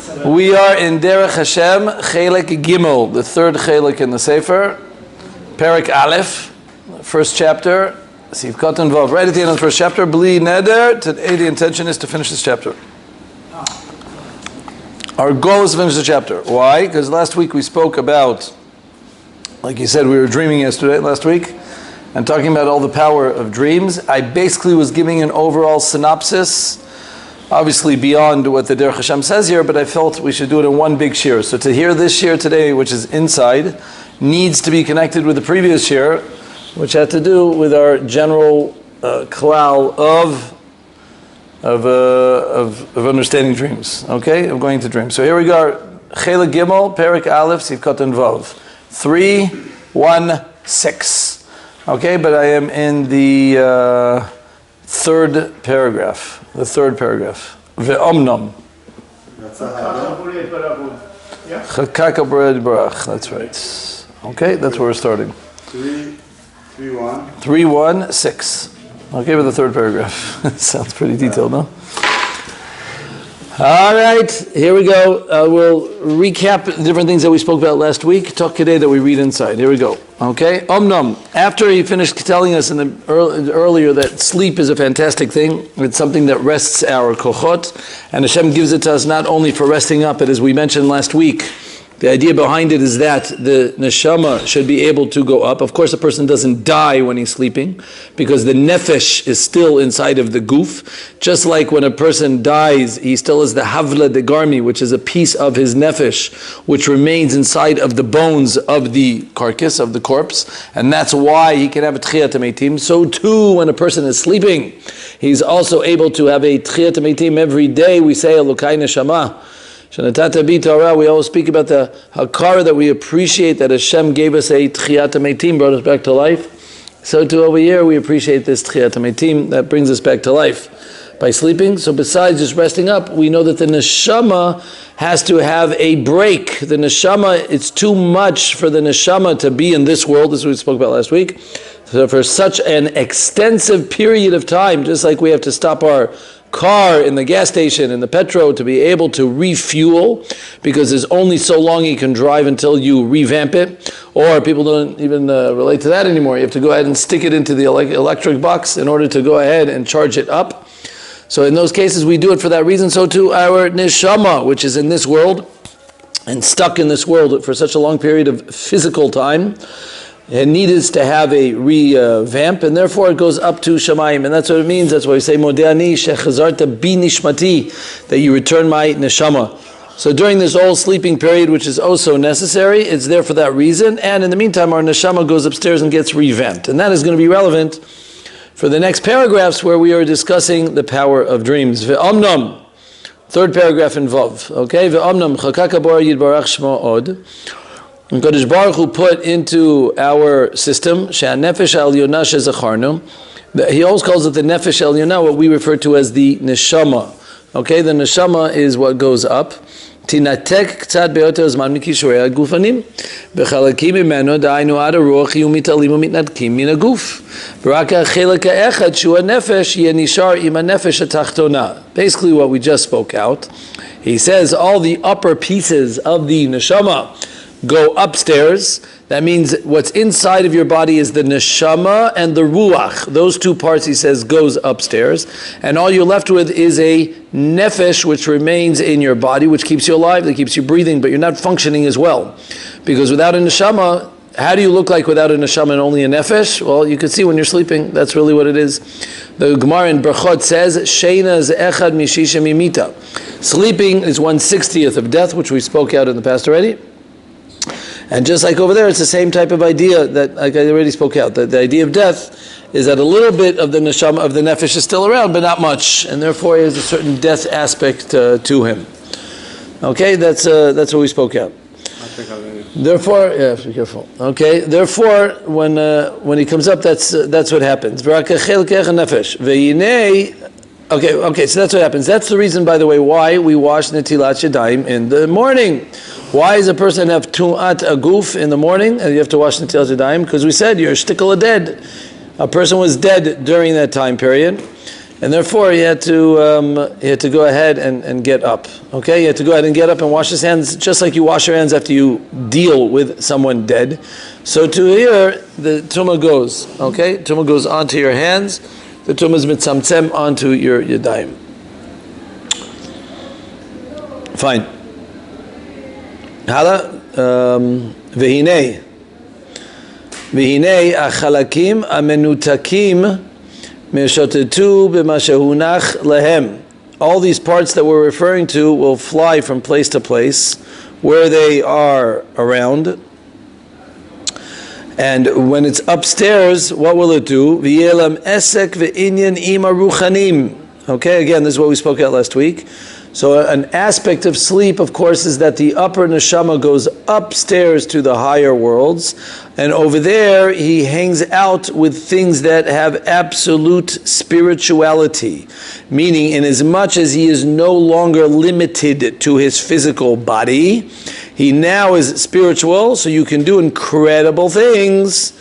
We are in Derech Hashem, Chelek Gimel, the third Chelek in the Sefer, Perek Aleph, first chapter, Sivkot and Vav. Right at the end of the first chapter, Bli Neder. Today the intention is to finish this chapter. Our goal is to finish the chapter. Why? Because last week we spoke about, like you said, we were dreaming last week, and talking about all the power of dreams. I basically was giving an overall synopsis, obviously beyond what the Derech Hashem says here, but I felt we should do it in one big shir. So to hear this shir today, which is inside, needs to be connected with the previous shir, which had to do with our general klal of understanding dreams. Okay, of going to dreams. So here we go. Chelek Gimel, Perek Aleph, Sivkot and Vav. 3, 1, 6. Okay, but I am in the third paragraph. The third paragraph. Ve'omnom. Chakaka B'red Barach. That's right. Okay, that's where we're starting. 3, 1, 6. Okay, with the third paragraph. Sounds pretty detailed, no? All right, here we go. We'll recap the different things that we spoke about last week. Talk today that we read inside. Here we go. Okay, Omnom. After he finished telling us earlier that sleep is a fantastic thing, it's something that rests our kochot, and Hashem gives it to us not only for resting up, but as we mentioned last week, the idea behind it is that the neshama should be able to go up. Of course, a person doesn't die when he's sleeping because the nefesh is still inside of the guf. Just like when a person dies, he still has the havla de garmi, which is a piece of his nefesh, which remains inside of the bones of the carcass, of the corpse. And that's why he can have a tchiyat meitim. So too, when a person is sleeping, he's also able to have a tchiyat meitim every day. We say, Elokai neshama. We always speak about the hakara, that we appreciate that Hashem gave us a tchiyat meitim, brought us back to life. So too over here we appreciate this tchiyat meitim that brings us back to life by sleeping. So besides just resting up, we know that the neshama has to have a break. The neshama, it's too much for the neshama to be in this world. This is what we spoke about last week. So for such an extensive period of time, just like we have to stop our car in the gas station, in the petrol, to be able to refuel, because there's only so long you can drive until you revamp it, or people don't even relate to that anymore. You have to go ahead and stick it into the electric box in order to go ahead and charge it up. So in those cases we do it for that reason. So too our neshama, which is in this world and stuck in this world for such a long period of physical time, and needs to have a revamp, and therefore it goes up to Shamayim, and that's what it means. That's why we say Modeani shechazarta bi nishmati, that you return my neshama. So during this whole sleeping period, which is also necessary, it's there for that reason. And in the meantime, our neshama goes upstairs and gets revamped, and that is going to be relevant for the next paragraphs where we are discussing the power of dreams. Ve'omnam, third paragraph in Vav. Okay, ve'omnam chakaka bar yidbarach shmo od. And Kadosh Baruch Hu put into our system, she'anefesh al-yonah she'zacharnu. He always calls it the nefesh al-yonah, what we refer to as the neshama. Okay, the neshama is what goes up. Tinatek k'tzat be'yoter zman mikishrei ha'gufanim, b'chalakim mimeno da'aynu ad haruach yiyu mitalim u'mitnatkim min ha'guf. V'rak ha'chelek ha'echad shu ha'nefesh yeh nishar im ha'nefesh ha'tachtona. Basically what we just spoke out. He says all the upper pieces of the neshama go upstairs. That means what's inside of your body is the neshama and the ruach. Those two parts, he says, goes upstairs. And all you're left with is a nefesh, which remains in your body, which keeps you alive, that keeps you breathing, but you're not functioning as well. Because without a neshama, how do you look like without a neshama and only a nefesh? Well, you can see when you're sleeping. That's really what it is. The Gemara in Brachot says, Sheina ze echad mishisha mimita. Sleeping is 1/60th of death, which we spoke out in the past already. And just like over there, it's the same type of idea that, like I already spoke out, that the idea of death is that a little bit of the neshama, of the nefesh, is still around, but not much, and therefore there's a certain death aspect to him. Okay, that's what we spoke out. Therefore, yeah, be careful. Okay, therefore, when he comes up, that's what happens. Okay, so that's what happens. That's the reason, by the way, why we wash netilat yadayim in the morning. Why does a person have tu'at aguf in the morning and you have to wash netilat yadayim? Because we said you're shtickle dead. A person was dead during that time period, And therefore, he had to go ahead and get up. Okay, he had to go ahead and get up and wash his hands, just like you wash your hands after you deal with someone dead. So to here, the tumah goes. Okay, tumah goes onto your hands. The tumah is mitzamtzem onto your yadayim. Fine. Hala. V'hinei achalakim amenutakim meshotetu b'ma shehunach lehem. All these parts that we're referring to will fly from place to place where they are around. And when it's upstairs, what will it do? V'yelam esek ve'inyan ima ruchanim. Okay, again, this is what we spoke about last week. So an aspect of sleep, of course, is that the upper neshama goes upstairs to the higher worlds, and over there he hangs out with things that have absolute spirituality, meaning in as much as he is no longer limited to his physical body, he now is spiritual, so you can do incredible things.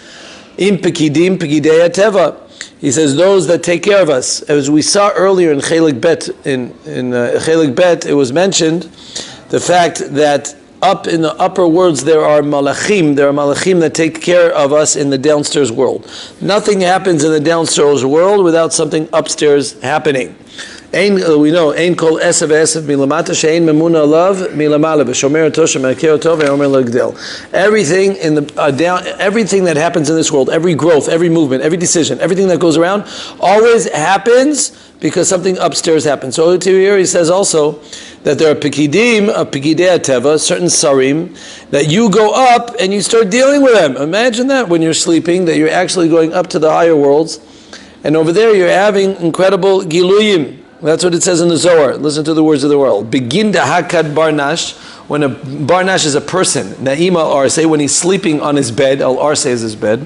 Im pekidim pekidei teva. He says, those that take care of us. As we saw earlier in Chelik Bet, in Chelik Bet, it was mentioned the fact that up in the upper worlds there are malachim that take care of us in the downstairs world. Nothing happens in the downstairs world without something upstairs happening. We know, Ein kol esav milamata she'ein memuna alav milamala v'shomer tosha me'akir tov ve'omer l'gdel. Everything in the everything that happens in this world, every growth, every movement, every decision, everything that goes around, always happens because something upstairs happens. So here he says also that there are pekidim, pekidei teva, certain sarim, that you go up and you start dealing with them. Imagine that when you're sleeping, that you're actually going up to the higher worlds, and over there you're having incredible giluyim. That's what it says in the Zohar. Listen to the words of the world. Begin to hakad barnash. When a barnash is a person, na'ima arse, when he's sleeping on his bed, al arse is his bed.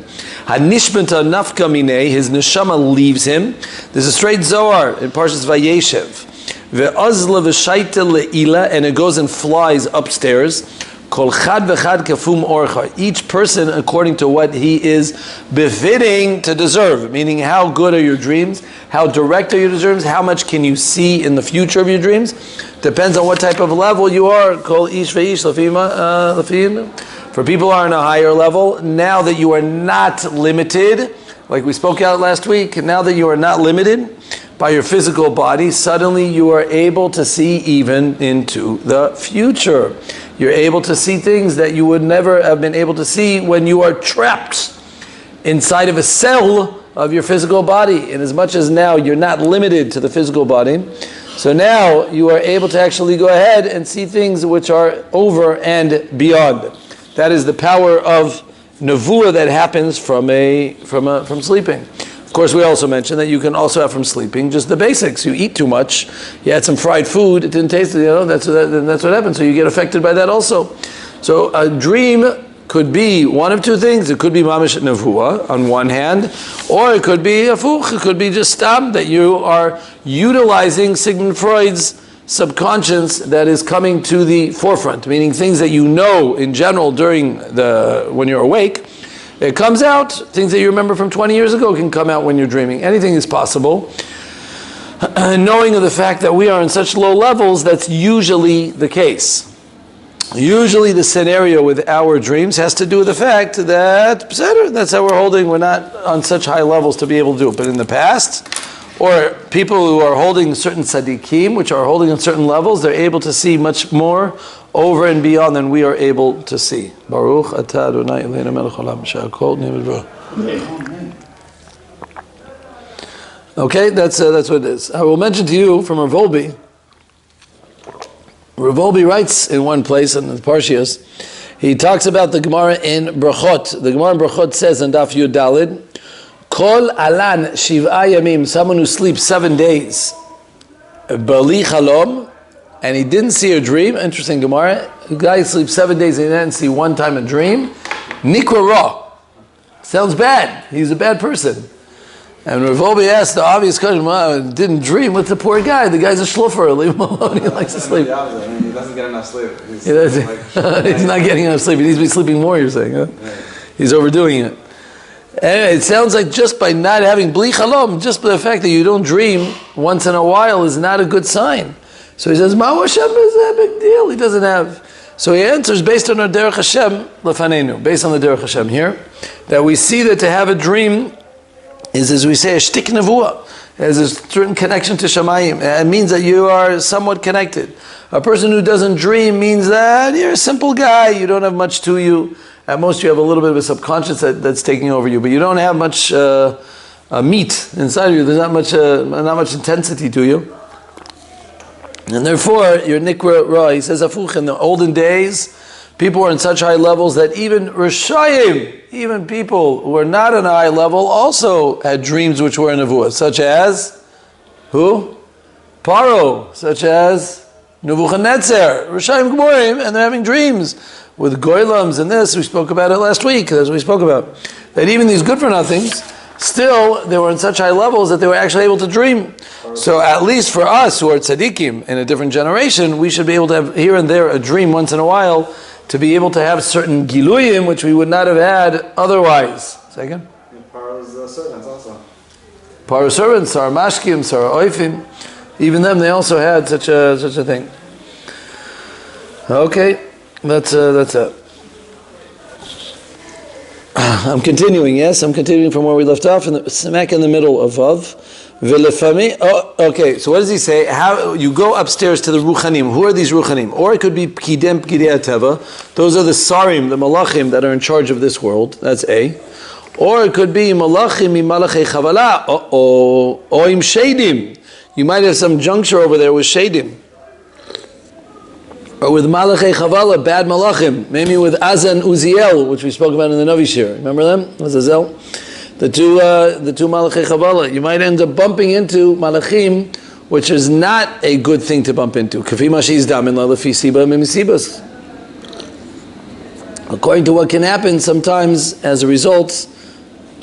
Hanishbenta nafka minei, his neshama leaves him. There's a straight Zohar in Parshas Vayeshev. Ve'azla v'shaita le'ila, and it goes and flies upstairs. Kol chad v'chad kafum orcha. Each person according to what he is befitting to deserve. Meaning, how good are your dreams? How direct are your dreams? How much can you see in the future of your dreams? Depends on what type of level you are. Kol ish ve'ish lafim. For people who are on a higher level, now that you are not limited, like we spoke out last week, now that you are not limited by your physical body, suddenly you are able to see even into the future. You're able to see things that you would never have been able to see when you are trapped inside of a cell of your physical body. And as much as now you're not limited to the physical body, so now you are able to actually go ahead and see things which are over and beyond. That is the power of nevuah that happens from sleeping. Of course, we also mentioned that you can also have from sleeping just the basics. You eat too much, you had some fried food, it didn't taste, that's what happens. So you get affected by that also. So a dream could be one of two things. It could be mamish nevuah on one hand, or it could be afuch. It could be just stam, that you are utilizing Sigmund Freud's subconscious that is coming to the forefront, meaning things that you know in general when you're awake. It comes out. Things that you remember from 20 years ago can come out when you're dreaming. Anything is possible. Knowing of the fact that we are in such low levels, that's usually the case. Usually the scenario with our dreams has to do with the fact that that's how we're holding. We're not on such high levels to be able to do it. But in the past, or people who are holding certain tzaddikim, which are holding on certain levels, they're able to see much more over and beyond than we are able to see. Baruch atah Adonai Eloheinu melech haolam she'akol nהיה b'dvaro. Okay, that's what it is. I will mention to you from Rav Wolbe. Rav Wolbe writes in one place in the Parshias, he talks about the Gemara in Brachot. The Gemara in Brachot says in Daf Yud Dalid, Kol alan shiv'a yamim, someone who sleeps 7 days, bali chalom, and he didn't see a dream. Interesting Gemara. The guy sleeps 7 days and he didn't see one time a dream. Nikra ra. Sounds bad. He's a bad person. And Rav Wolbe asked the obvious question, didn't dream with the poor guy. The guy's a shluffer. Leave him alone. He likes to sleep. He doesn't get enough sleep. He's not getting enough sleep. He needs to be sleeping more, you're saying. Huh? Yeah. He's overdoing it. Anyway, it sounds like just by not having bli chalom, just by the fact that you don't dream once in a while is not a good sign. So he says, Ma'u Hashem is a big deal. He doesn't have. So he answers based on our Derech Hashem, lefanenu, based on the Derech Hashem here, that we see that to have a dream is, as we say, a shtik nevuah. It has a certain connection to Shamayim. It means that you are somewhat connected. A person who doesn't dream means that you're a simple guy, you don't have much to you. At most you have a little bit of a subconscious that's taking over you, but you don't have much meat inside of you. There's not much intensity to you. And therefore, your nikra ra, he says, afuch, in the olden days, people were in such high levels that even Rishayim, even people who were not on a high level, also had dreams which were in nevuah, such as, who? Paro, such as Nebuchadnezzar, Rishayim Gmorim, and they're having dreams with goylams and this. We spoke about it last week, as we spoke about. That even these good-for-nothings, still, they were in such high levels that they were actually able to dream. So at least for us, who are tzaddikim in a different generation, we should be able to have here and there a dream once in a while, to be able to have certain giluyim which we would not have had otherwise. Second? Paro's servants also. Paro's servants, Sar Mashkim, Sar Oifim, even them, they also had such a thing. Okay, that's it. I'm continuing, yes? I'm continuing from where we left off, smack in the middle of Vav. Oh, okay, so what does he say? How you go upstairs to the Ruchanim. Who are these Ruchanim? Or it could be Pkidei Teva. Those are the Sarim, the Malachim that are in charge of this world. That's A. Or it could be Malachim Malachei Chavala. Or Im Shadim. You might have some juncture over there with Shadim. Or with Malachei Chavala, bad Malachim. Maybe with Azza and Uziel, which we spoke about in the Navi Shir. Remember them? Azazel? The two Malachei Chavala. You might end up bumping into Malachim, which is not a good thing to bump into. According to what can happen sometimes as a result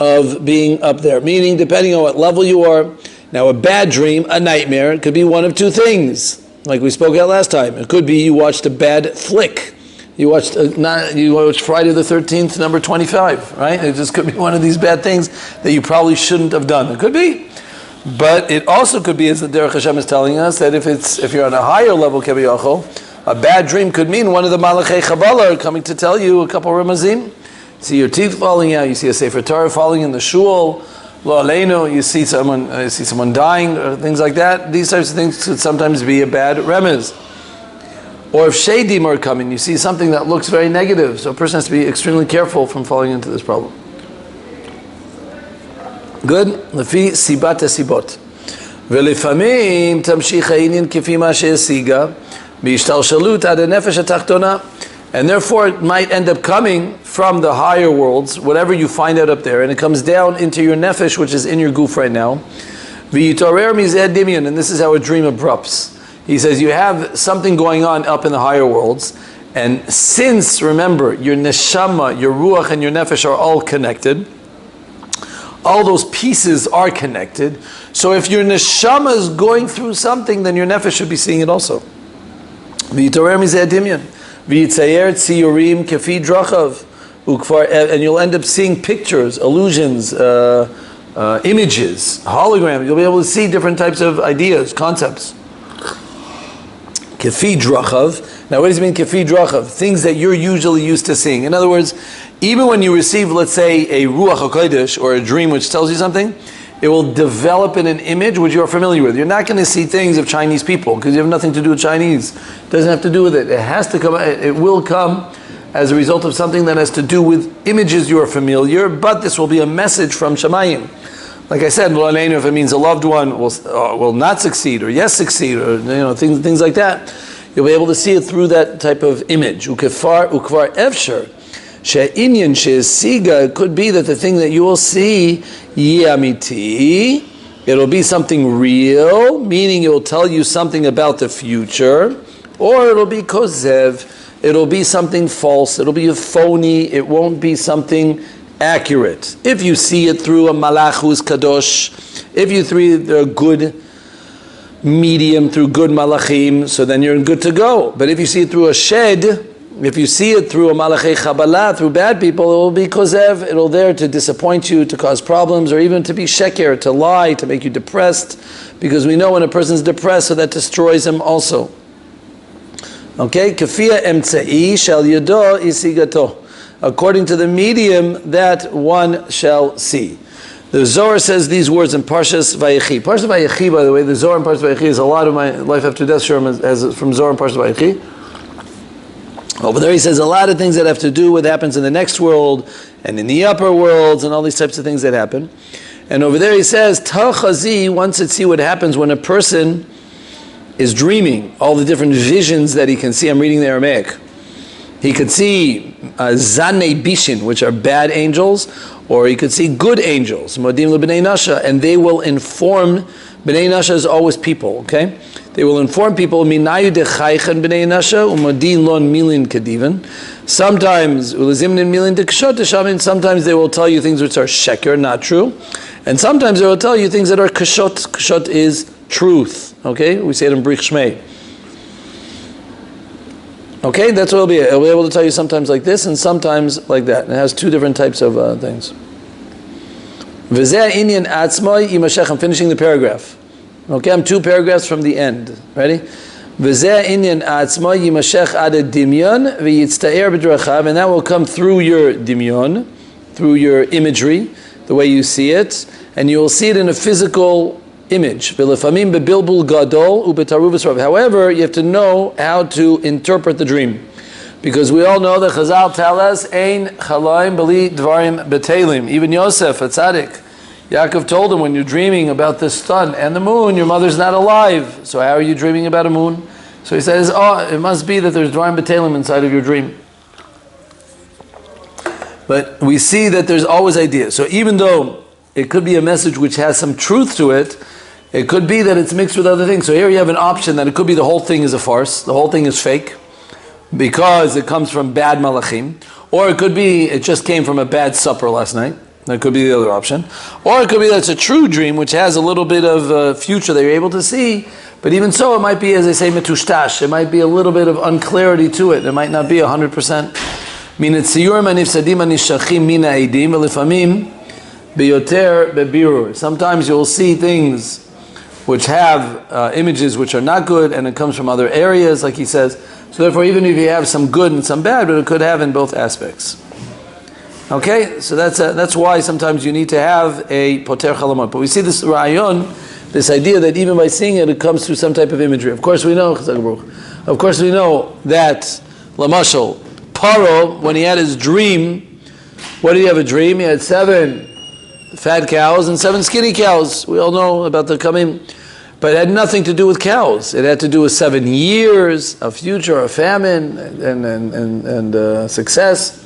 of being up there. Meaning, depending on what level you are. Now, a bad dream, a nightmare, it could be one of two things. Like we spoke about last time. It could be you watched a bad flick. You watched Friday the 13th, number 25, right? It just could be one of these bad things that you probably shouldn't have done. It could be. But it also could be, as the Derech Hashem is telling us, that if you're on a higher level, a bad dream could mean one of the Malachei Chavala are coming to tell you a couple of Ramazim. See your teeth falling out, you see a Sefer Torah falling in the shul, Lo Aleinu, you see someone dying, or things like that. These types of things could sometimes be a bad remez. Or if shadim are coming, you see something that looks very negative. So a person has to be extremely careful from falling into this problem. Good? Lefi sibat sibot. Velifamim tamshich ha'inyan kifi ma she'esiga b'ishtalshalut ad hanefesh hatachtona. And therefore it might end up coming from the higher worlds, whatever you find out up there, and it comes down into your nefesh, which is in your goof right now. V'yitorer mizeh dimyon, and this is how a dream erupts. He says you have something going on up in the higher worlds, and since, remember, your neshama, your ruach, and your nefesh are all connected, all those pieces are connected, so if your neshama is going through something, then your nefesh should be seeing it also. V'yitorer mizeh dimyon. V'yitzayer tziyurim kefi drachav, and you'll end up seeing pictures, illusions, images, holograms. You'll be able to see different types of ideas, concepts. Kefi drachav. Now, what does it mean, kefi drachav? Things that you're usually used to seeing. In other words, even when you receive, let's say, a ruach hakodesh or a dream which tells you something, it will develop in an image which you're familiar with. You're not going to see things of Chinese people because you have nothing to do with Chinese. It doesn't have to do with it. It has to come. It will come as a result of something that has to do with images you are familiar. But this will be a message from Shamayim. Like I said, if it means a loved one will not succeed or yes succeed or things like that, you'll be able to see it through that type of image. Ukvar efshar. She'inyan she'esiga, it could be that the thing that you will see, yamiti, it'll be something real, meaning it will tell you something about the future, or it'll be kozev, it'll be something false, it'll be a phony, it won't be something accurate. If you see it through a malach who's kadosh, if you see a good medium through good malachim, so then you're good to go. But if you see it through a shed, If you see it through a malachei Kabbalah, through bad people, it will be kozev. It'll there to disappoint you, to cause problems, or even to be sheker, to lie, to make you depressed. Because we know when a person's depressed, so that destroys him also. Okay? Kafia emtzei shel yado isigato. According to the medium that one shall see. The Zohar says these words in Parshas Vayechi. Parshas Vayechi, by the way, the Zohar in Parshas Vayechi is a lot of my life after death shurim as from Zohar in Parshas Vayechi. Over there he says a lot of things that have to do with what happens in the next world and in the upper worlds and all these types of things that happen. And over there he says, Tachazi, one should see what happens when a person is dreaming, all the different visions that he can see. I'm reading the Aramaic. He could see Zanei Bishin, which are bad angels, or he could see good angels, Modim LeBnei Nasha, and they will inform. Bnei Nasha is always people, okay? They will inform people, Minayu dechaychen Bnei Nasha, Umodin lon milin kediven. Sometimes, Ulazimnin milin dekshot deshamin, sometimes they will tell you things which are sheker, not true. And sometimes they will tell you things that are kashot. Kashot is truth, okay? We say it in Brich Shmei. Okay, that's what it'll be. It'll be able to tell you sometimes like this and sometimes like that. It has two different types of things. V'zeh inyan atzmai yimashech. I'm finishing the paragraph. Okay, I'm 2 paragraphs from the end. Ready? V'zeh inyan atzmai yimashech ad dimyon v'yitzta'er b'drachav, and that will come through your dimyon, through your imagery, the way you see it, and you will see it in a physical image. However, you have to know how to interpret the dream. Because we all know that Chazal tell us, Ein chalaim b'li dvarim betelim. Even Yosef, a tzaddik, Yaakov told him, when you're dreaming about the sun and the moon, your mother's not alive. So how are you dreaming about a moon? So he says, it must be that there's dvarim betelim inside of your dream. But we see that there's always ideas. So even though it could be a message which has some truth to it, it could be that it's mixed with other things. So here you have an option that it could be the whole thing is a farce, the whole thing is fake, because it comes from bad malachim. Or it could be it just came from a bad supper last night. That could be the other option. Or it could be that it's a true dream which has a little bit of future that you're able to see. But even so, it might be, as they say, metushtash. It might be a little bit of unclarity to it. It might not be 100%. Min tziyurim anifsadim anishachim min ha'edim v'lefamim biyoter bebirur. Sometimes you'll see things which have images which are not good, and it comes from other areas, like he says. So therefore, even if you have some good and some bad, but it could have in both aspects. Okay, so that's why sometimes you need to have a poter chalamot. But we see this rayon, this idea that even by seeing it, it comes through some type of imagery. Of course we know that Lamashal, Paro, when he had his dream, what did he have a dream? He had 7 fat cows and 7 skinny cows. We all know about the coming, but it had nothing to do with cows. It had to do with 7 years, a future, a famine, and success.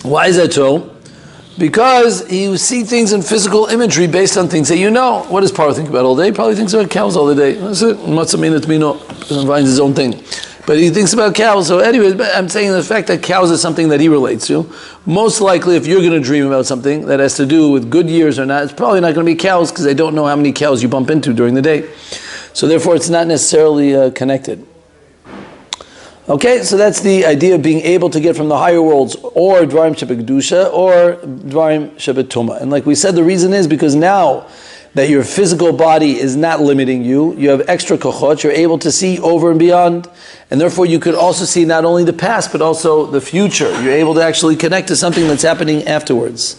Why is that so? Because you see things in physical imagery based on things that you know. What does Paro think about all day? He probably thinks about cows all the day. That's it. He finds his own thing. But he thinks about cows. So anyway, I'm saying the fact that cows is something that he relates to. Most likely, if you're going to dream about something that has to do with good years or not, it's probably not going to be cows, because they don't know how many cows you bump into during the day. So therefore, it's not necessarily connected. Okay, so that's the idea of being able to get from the higher worlds, or Dvarim Shebekdusha, or Dvarim Shebetuma. And like we said, the reason is because now that your physical body is not limiting you, you have extra kochot, you're able to see over and beyond, and therefore you could also see not only the past, but also the future. You're able to actually connect to something that's happening afterwards.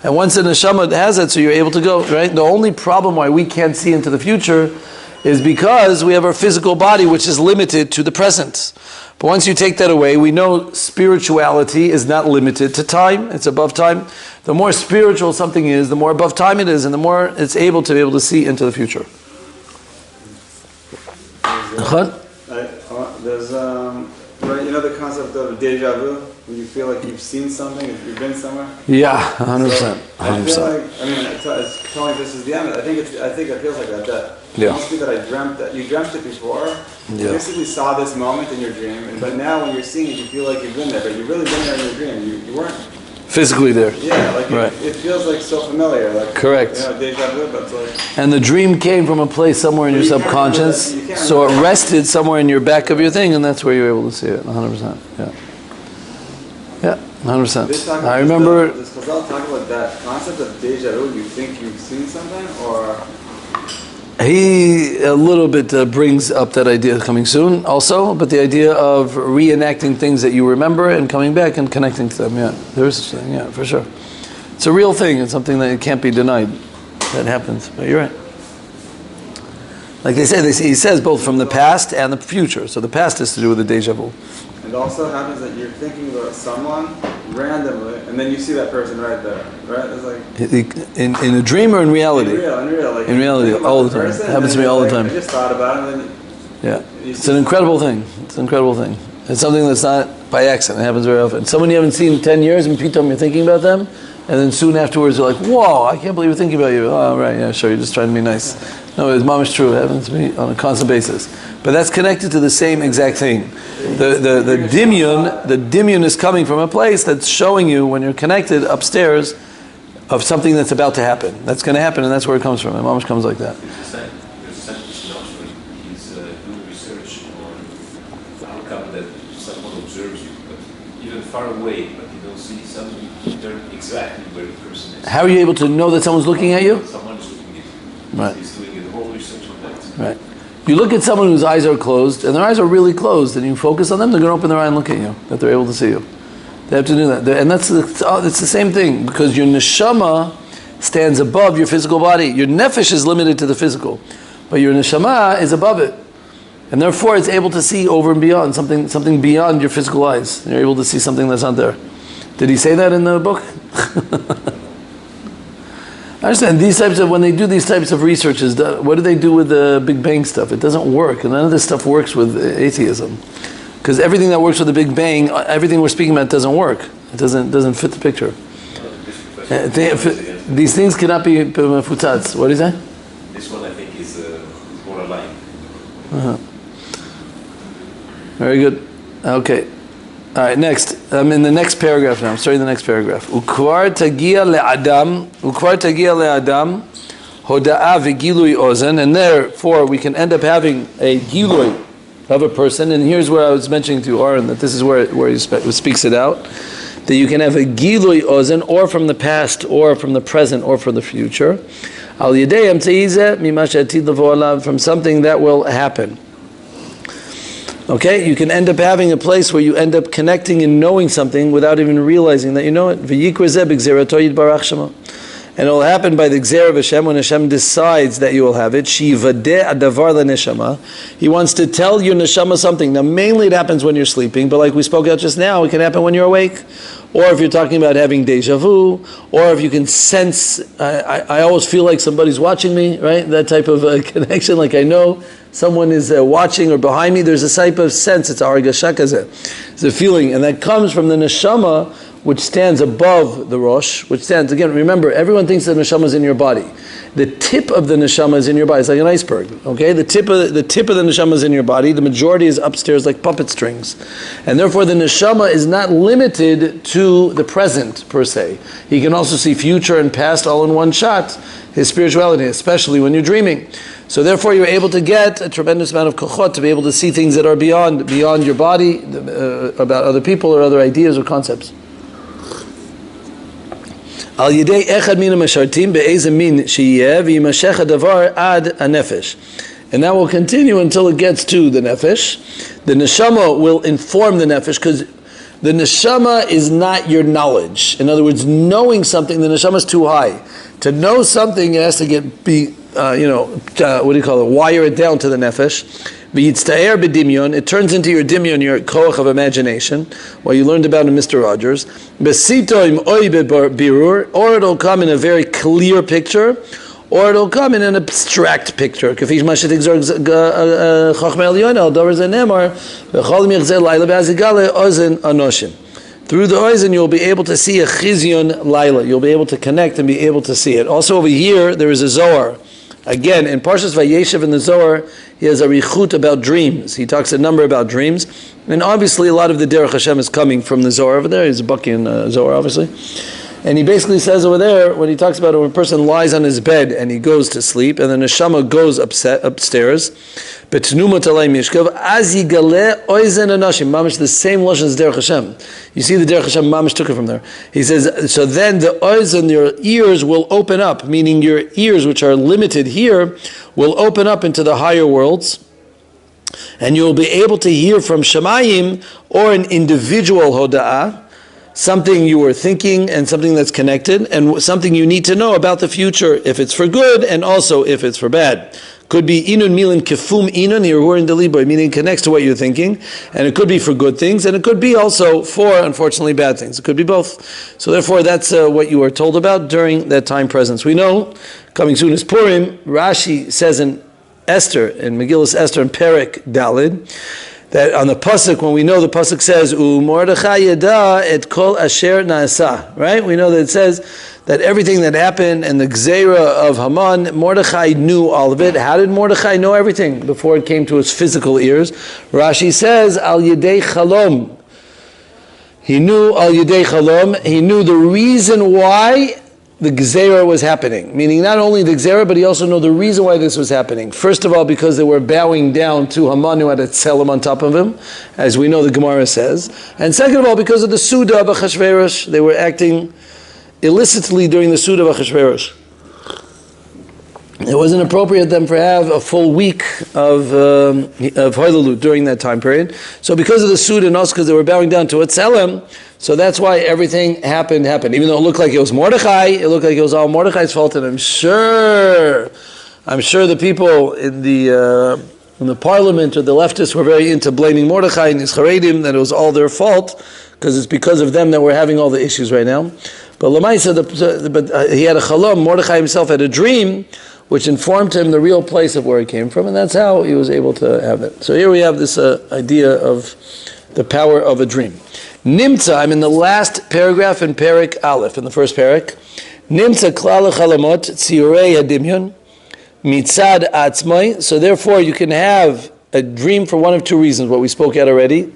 And once the neshama has that, so you're able to go, right? The only problem why we can't see into the future is because we have our physical body, which is limited to the present. But once you take that away, we know spirituality is not limited to time, it's above time. The more spiritual something is, the more above time it is, and the more it's able to be able to see into the future. There's, right, you know the concept of DEJAVU? When you feel like you've seen something, if you've been somewhere? Yeah, 100%. So I feel like, it's telling this is the end. I think it feels like that. It must be that I dreamt that. You dreamt it before. You basically saw this moment in your dream, but now when you're seeing it, you feel like you've been there, but you've really been there in your dream. You weren't physically there. Yeah, like right. it feels like so familiar. Like, correct. Deja vu, but it's like... And the dream came from a place somewhere in your subconscious, so it rested somewhere in your back of your thing, and that's where you're able to see it, 100%. Yeah. Yeah, 100%. I remember... Does Chazal talk about that concept of deja vu? You think you've seen something, or... He a little bit brings up that idea coming soon also, but the idea of reenacting things that you remember and coming back and connecting to them, yeah. There is such a thing, yeah, for sure. It's a real thing. It's something that can't be denied. That happens. But you're right. Like they say, he says both from the past and the future. So the past is to do with the deja vu. It also happens that you're thinking about someone randomly, and then you see that person right there, right? It's like in a dream or in reality? In real. Like in reality, all the time. It happens to me all the time. I just thought about it, and then... Yeah. It's an incredible thing. It's an incredible thing. It's something that's not by accident. It happens very often. Someone you haven't seen in 10 years, and you're thinking about them, and then soon afterwards you're like, whoa, I can't believe you're thinking about you. Oh, right, yeah, sure, you're just trying to be nice. No, it's mom is true. It happens to me on a constant basis. But that's connected to the same exact thing. The dimyon is coming from a place that's showing you when you're connected upstairs of something that's about to happen. That's going to happen, and that's where it comes from. And mom comes like that. There's a scientist in Oxford. He's doing research on how come that someone observes you, but even far away, but you don't see something exactly where the person is. How are you able to know that someone's looking at you? Someone is looking at you. Right. He's doing a whole research on that. Right. You look at someone whose eyes are closed, and their eyes are really closed, and you focus on them, they're going to open their eye and look at you, that they're able to see you. They have to do that. And it's the same thing, because your neshama stands above your physical body. Your nefesh is limited to the physical, but your neshama is above it. And therefore it's able to see over and beyond, something beyond your physical eyes. You're able to see something that's not there. Did he say that in the book? I understand when they do these types of researches, what do they do with the Big Bang stuff? It doesn't work, and none of this stuff works with atheism, because everything that works with the Big Bang, everything we're speaking about doesn't work. It doesn't fit the picture. These things cannot be futats. What is that? This one I think is more aligned. Very good. Okay. All right, next. I'm in the next paragraph now. I'm starting the next paragraph. Ukvar tagia le'adam hoda'a v'gilui ozen, and therefore we can end up having a gilui of a person. And here's where I was mentioning to Aaron that this is where he speaks it out. That you can have a gilui ozen, or from the past, or from the present, or from the future. Al yedei amteize mimash atid levo alav, from something that will happen. Okay, you can end up having a place where you end up connecting and knowing something without even realizing that you know it. And it will happen by the Gzera of Hashem, when Hashem decides that you will have it. He wants to tell your neshama something. Now mainly it happens when you're sleeping, but like we spoke out just now, it can happen when you're awake. Or if you're talking about having deja vu, or if you can sense, I always feel like somebody's watching me, right? That type of connection, like I know someone is watching or behind me. There's a type of sense, it's argasha kazeh. It's a feeling, and that comes from the neshama, which stands above the rosh, which stands, again, remember, everyone thinks the neshama is in your body. The tip of the neshama is in your body. It's like an iceberg, okay? The tip of the neshama is in your body. The majority is upstairs like puppet strings. And therefore the neshama is not limited to the present, per se. He can also see future and past all in one shot, his spirituality, especially when you're dreaming. So therefore you're able to get a tremendous amount of kochot to be able to see things that are beyond your body, about other people or other ideas or concepts. Al yedei echad min ha-mashartim be'ezeh min sheyeh v'yimashech hadavar ad ha-nefesh. And that will continue until it gets to the nefesh. The neshama will inform the nefesh, because the neshama is not your knowledge. In other words, knowing something, the neshama is too high. To know something, it has to wire it down to the nefesh. V'yitztaer b'dimyon, it turns into your dimyon, your koach of imagination, what you learned about in Mr. Rogers. Besito im oy birur, or it'll come in a very clear picture, or it'll come in an abstract picture. Kafish mashet exor chochmei elyon al davar zenemar v'chol michzeh laila b'azigale ozen anoshim. Through the oizen, you'll be able to see a chizyon laila. You'll be able to connect and be able to see it. Also over here, there is a Zohar. Again, in Parshas Vayeshev in the Zohar, He has a richut about dreams. He talks a number about dreams. And obviously a lot of the Derech Hashem is coming from the Zohar over there. He's a Baki in Zohar, obviously. And he basically says over there, when he talks about when a person lies on his bed and he goes to sleep, and the neshama goes upstairs, betnumot alei mishkav, az yigale oizen anashim, mamish, the same lashon as Derech Hashem. You see the Derech Hashem, mamish took it from there. He says, so then the oizen, your ears will open up, meaning your ears, which are limited here, will open up into the higher worlds, and you will be able to hear from Shamayim, or an individual hoda'ah, something you were thinking and something that's connected and something you need to know about the future, if it's for good and also if it's for bad. Could be inun milin kefum inun, here we're in the liboy, meaning it connects to what you're thinking, and it could be for good things, and it could be also for, unfortunately, bad things. It could be both. So therefore, that's what you were told about during that time presence. We know, coming soon is Purim. Rashi says in Esther, in Megillus Esther, in Perek Dalid, that on the pasuk, when we know the pasuk says Mordechai yada et kol asher naasa, right? We know that it says that everything that happened and the gzeira of Haman, Mordechai knew all of it. How did Mordechai know everything before it came to his physical ears? Rashi says al yedei chalom. He knew al yedei chalom. He knew the reason why the Gzeira was happening. Meaning not only the Gzeira, but he also knew the reason why this was happening. First of all, because they were bowing down to Haman, who had a tzelem on top of him, as we know the Gemara says. And second of all, because of the Suda of Achashverosh. They were acting illicitly during the Suda of Achashverosh. It wasn't appropriate them to have a full week of Hoilalut during that time period. So because of the Suda and also because they were bowing down to a tzelem, so that's why everything happened. Even though it looked like it was Mordechai, it looked like it was all Mordechai's fault, and I'm sure the people in the parliament or the leftists were very into blaming Mordechai and his Haredim, that it was all their fault, because it's because of them that we're having all the issues right now. But Lamaisa, he had a chalom, Mordechai himself had a dream, which informed him the real place of where he came from, and that's how he was able to have it. So here we have this idea of the power of a dream. Nimtza, I'm in the last paragraph in Perek Aleph, in the first Perek. Nimtza klal chalamot tzirei hadimyon mitzad atzmai. So therefore you can have a dream for one of two reasons, what we spoke at already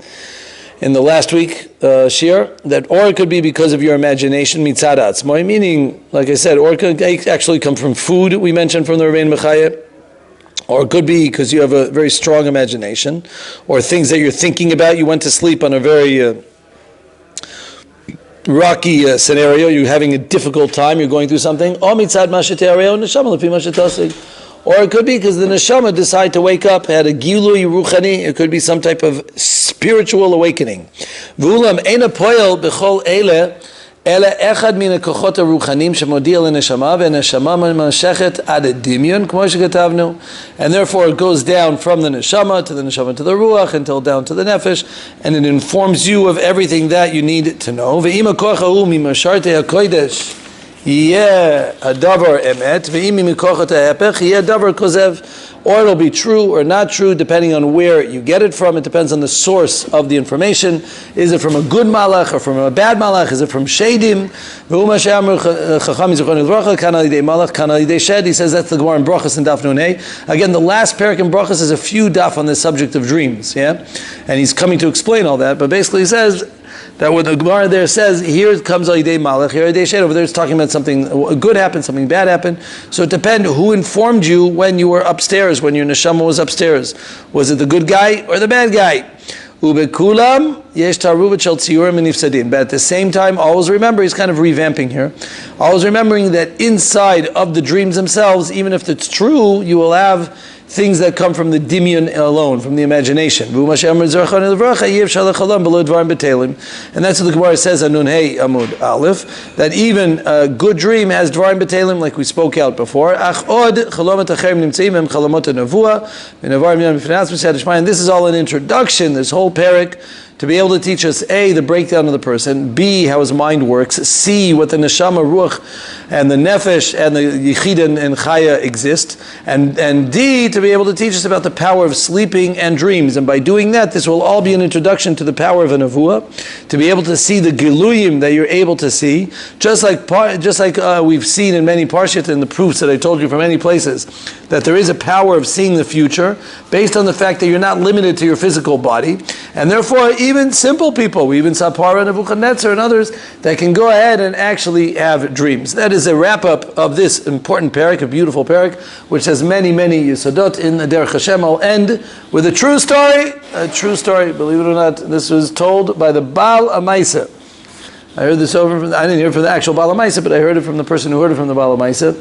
in the last week shir, that or it could be because of your imagination, mitzad atzmai, meaning, like I said, or it could actually come from food, we mentioned from the Rebbeinu Bechaya, or it could be because you have a very strong imagination, or things that you're thinking about. You went to sleep on a very rocky scenario, you're having a difficult time, you're going through something. Or mitzad masheterio neshama lefi mashetasig. Or it could be because the neshama decided to wake up, had a gilui ruchani. It could be some type of spiritual awakening. V'ulam eina poel b'chol eile ele echad min hakochot haruchanim shemodia leneshama ve'neshama mamashechet ad dimyon k'mo shekatavnu. And therefore it goes down from the neshama to the ruach until down to the nefesh, and it informs you of everything that you need to know. Ve'im hakochahu mimasharte hakodesh yeh hadavar emet ve'im mimikochot ha'epech yeh davar kozev. Or it'll be true or not true, depending on where you get it from. It depends on the source of the information. Is it from a good malach or from a bad malach? Is it from shadim? He says that's the Gemara in Brachos and Daf Nun Hey. Again, the last parak in Brachos is a few daf on the subject of dreams. Yeah, and he's coming to explain all that. But basically, he says that what the Gemara there says, here comes al yidei malach, here yidei shed. Over there, it's talking about something good happened, something bad happened. So it depends who informed you when you were upstairs, when your neshama was upstairs. Was it the good guy or the bad guy? Ubekulam yesh taruvat shel tziyurim nifsadin. But at the same time, always remember, he's kind of revamping here. Always remembering that inside of the dreams themselves, even if it's true, you will have things that come from the dimyon alone, from the imagination. And that's what the Gemara says on Nun Hey Amud Aleph, that even a good dream has dvarim b'telim, like we spoke out before. And this is all an introduction, this whole parak, to be able to teach us A, the breakdown of the person, B, how his mind works, C, what the neshama, ruach, and the nefesh, and the yichid and chaya exist, and D, to be able to teach us about the power of sleeping and dreams. And by doing that, this will all be an introduction to the power of a nevuah, to be able to see the giluyim that you're able to see, just like we've seen in many parshas and the proofs that I told you from many places, that there is a power of seeing the future based on the fact that you're not limited to your physical body. And therefore, even simple people, we even saw Parah, Nebuchadnezzar, and others, that can go ahead and actually have dreams. That is a wrap-up of this important parak, a beautiful parak, which has many, many yesodot in the Derech Hashem. I'll end with a true story, believe it or not. This was told by the Baal Amaisa. I heard this I didn't hear it from the actual Baal Amaisa, but I heard it from the person who heard it from the Baal Amaisa.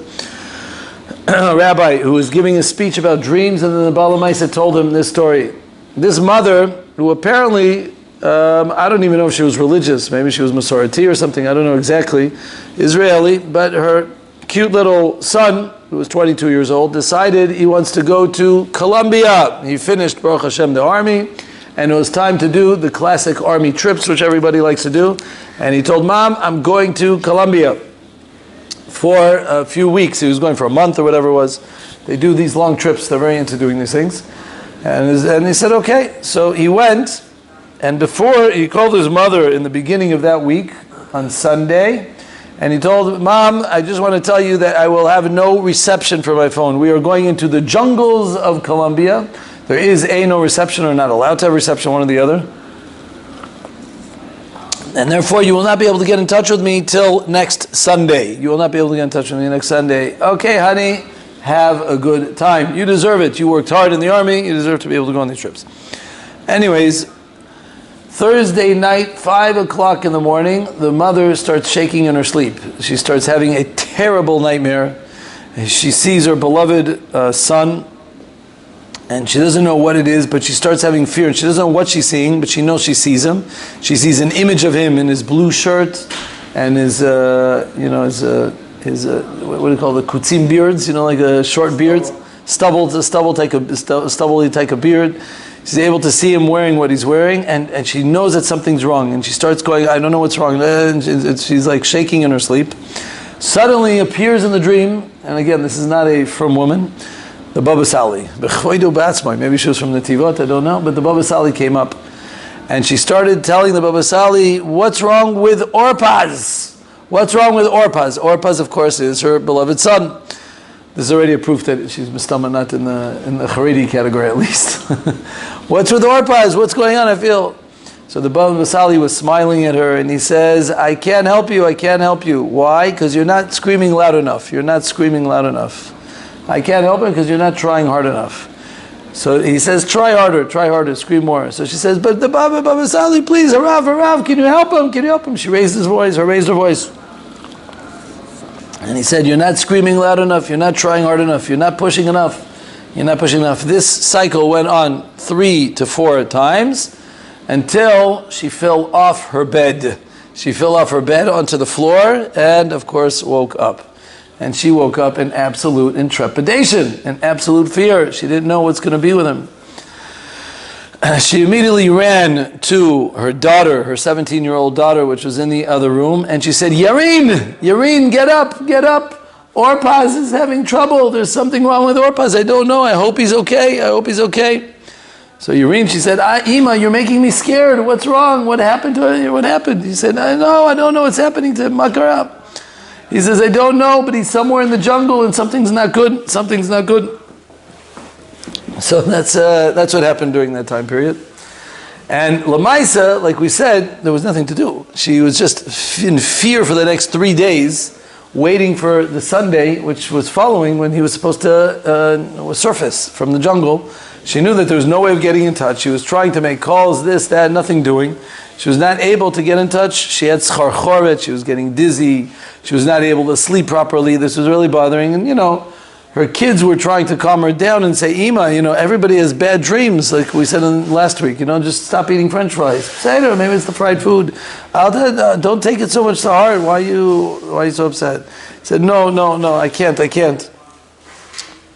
A rabbi who was giving a speech about dreams, and then the Baal Amaisa told him this story. This mother, who apparently, I don't even know if she was religious, maybe she was Masorati or something, I don't know exactly, Israeli, but her cute little son, who was 22 years old, decided he wants to go to Colombia. He finished, Baruch Hashem, the army, and it was time to do the classic army trips, which everybody likes to do. And he told Mom, I'm going to Colombia for a few weeks. He was going for a month or whatever it was. They do these long trips. They're very into doing these things. And he said, okay. So he went, and before, he called his mother in the beginning of that week, on Sunday, and he told Mom, I just want to tell you that I will have no reception for my phone. We are going into the jungles of Colombia. There is no reception, or not allowed to have reception, one or the other. And therefore, you will not be able to get in touch with me till next Sunday. You will not be able to get in touch with me next Sunday. Okay, honey, have a good time. You deserve it. You worked hard in the army. You deserve to be able to go on these trips. Anyways, Thursday night, 5 o'clock in the morning, the mother starts shaking in her sleep. She starts having a terrible nightmare. She sees her beloved son, and she doesn't know what it is, but she starts having fear. And she doesn't know what she's seeing, but she knows she sees him. She sees an image of him in his blue shirt and his what do you call the kutzim beards? Like a short beards, stubble type of beard. She's able to see him wearing what he's wearing, and she knows that something's wrong. And she starts going, I don't know what's wrong. And she's like shaking in her sleep. Suddenly appears in the dream, and again, this is not a from woman, the Baba Sali. Maybe she was from Netivot, I don't know, but the Baba Sali came up. And she started telling the Baba Sali, what's wrong with Orpaz? What's wrong with Orpaz? Orpaz, of course, is her beloved son. This is already a proof that she's mistama, not in the Haredi category at least. What's with Orpaz? What's going on? I feel. So the Baba Sali was smiling at her, and he says, I can't help you, I can't help you. Why? Because you're not screaming loud enough. You're not screaming loud enough. I can't help it because you're not trying hard enough. So he says, try harder, scream more. So she says, but the Baba Sali, please, Harav, can you help him? Can you help him? She raised her voice. And he said, you're not screaming loud enough, you're not trying hard enough, you're not pushing enough. This cycle went on 3 to 4 times until she fell off her bed. She fell off her bed onto the floor and, of course, woke up. And she woke up in absolute intrepidation, in absolute fear. She didn't know what's going to be with him. She immediately ran to her daughter, her 17-year-old daughter, which was in the other room, and she said, Yareen, get up. Orpaz is having trouble. There's something wrong with Orpaz. I don't know. I hope he's okay. So Yareen, she said, Ima, you're making me scared. What's wrong? What happened to her? What happened? He said, I don't know what's happening to him. Makara. He says, I don't know, but he's somewhere in the jungle and something's not good. So that's what happened during that time period. And Lamaisa, like we said, there was nothing to do. She was just in fear for the next 3 days, waiting for the Sunday, which was following when he was supposed to surface from the jungle. She knew that there was no way of getting in touch. She was trying to make calls, this, that, nothing doing. She was not able to get in touch. She had scharchoret. She was getting dizzy. She was not able to sleep properly. This was really bothering. And, her kids were trying to calm her down and say, Ima, everybody has bad dreams, like we said last week. Just stop eating French fries. Say to her, maybe it's the fried food. Don't take it so much to heart. Why are you so upset? He said, no, I can't.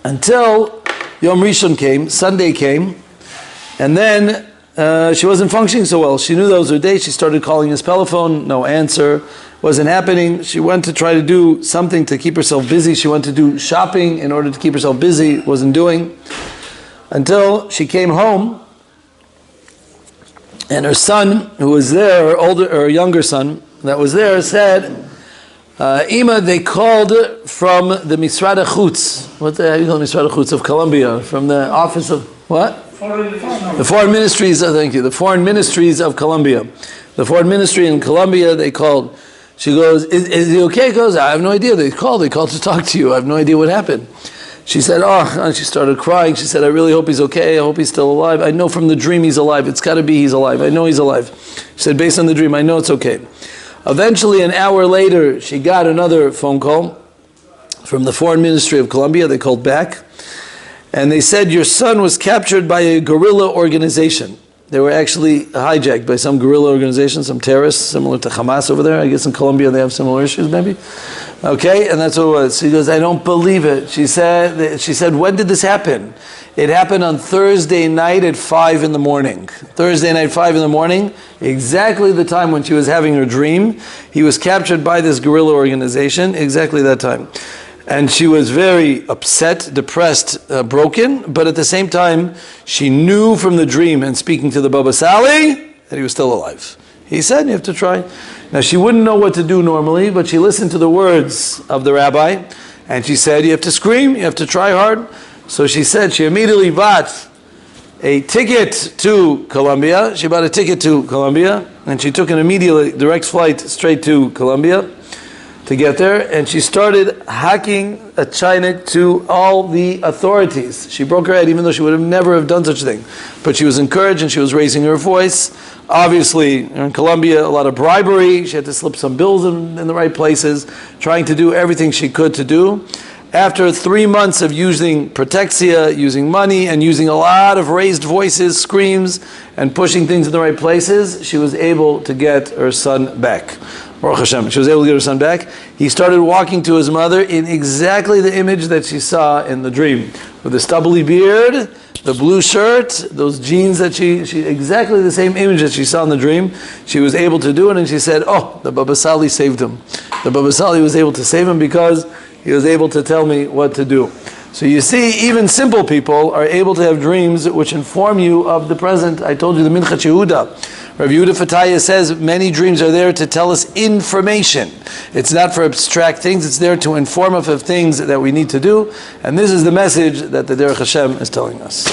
Until Yom Rishon came, Sunday came, and then she wasn't functioning so well. She knew that was her day. She started calling his telephone, no answer. Wasn't happening. She went to try to do something to keep herself busy. She went to do shopping in order to keep herself busy. Wasn't doing. Until she came home, and her son, who was there, her younger son that was there, said, Ima, they called from the Misrad HaChutz. What the hell you call Misrad HaChutz of Colombia? From the office of what? The foreign ministries. Thank you. The foreign ministries of Colombia. The foreign ministry in Colombia. They called. She goes, "Is he okay?" He goes, "I have no idea. They called to talk to you. I have no idea what happened." She said, "Oh," and she started crying. She said, "I really hope he's okay. I hope he's still alive. I know from the dream he's alive. It's got to be he's alive. I know he's alive." She said, "Based on the dream, I know it's okay." Eventually, an hour later, she got another phone call from the Foreign Ministry of Colombia. They called back, and they said, "Your son was captured by a guerrilla organization." They were actually hijacked by some guerrilla organization, some terrorists, similar to Hamas over there. I guess in Colombia they have similar issues, maybe. Okay, and that's what it was. She goes, "I don't believe it." She said, "When did this happen?" It happened on Thursday night at 5 in the morning. Thursday night, 5 in the morning, exactly the time when she was having her dream. He was captured by this guerrilla organization, exactly that time. And she was very upset, depressed, broken, but at the same time, she knew from the dream and speaking to the Baba Sali that he was still alive. He said, "You have to try." Now, she wouldn't know what to do normally, but she listened to the words of the rabbi, and she said, "You have to scream, you have to try hard." So she said she immediately bought a ticket to Colombia. She bought a ticket to Colombia, and she took an immediate direct flight straight to Colombia to get there, and she started hacking a chinik to all the authorities. She broke her head, even though she would have never have done such a thing. But she was encouraged, and she was raising her voice. Obviously, in Colombia, a lot of bribery. She had to slip some bills in the right places, trying to do everything she could to do. After 3 months of using protexia, using money, and using a lot of raised voices, screams, and pushing things in the right places, she was able to get her son back. Baruch Hashem. She was able to get her son back. He started walking to his mother in exactly the image that she saw in the dream. With the stubbly beard, the blue shirt, those jeans that she exactly the same image that she saw in the dream. She was able to do it, and she said, "Oh, the Baba Sali saved him. The Baba Sali was able to save him because he was able to tell me what to do." So you see, even simple people are able to have dreams which inform you of the present. I told you the Minchas Yehuda. Rabbi Yehuda Fataya says many dreams are there to tell us information. It's not for abstract things, it's there to inform us of things that we need to do. And this is the message that the Derech Hashem is telling us.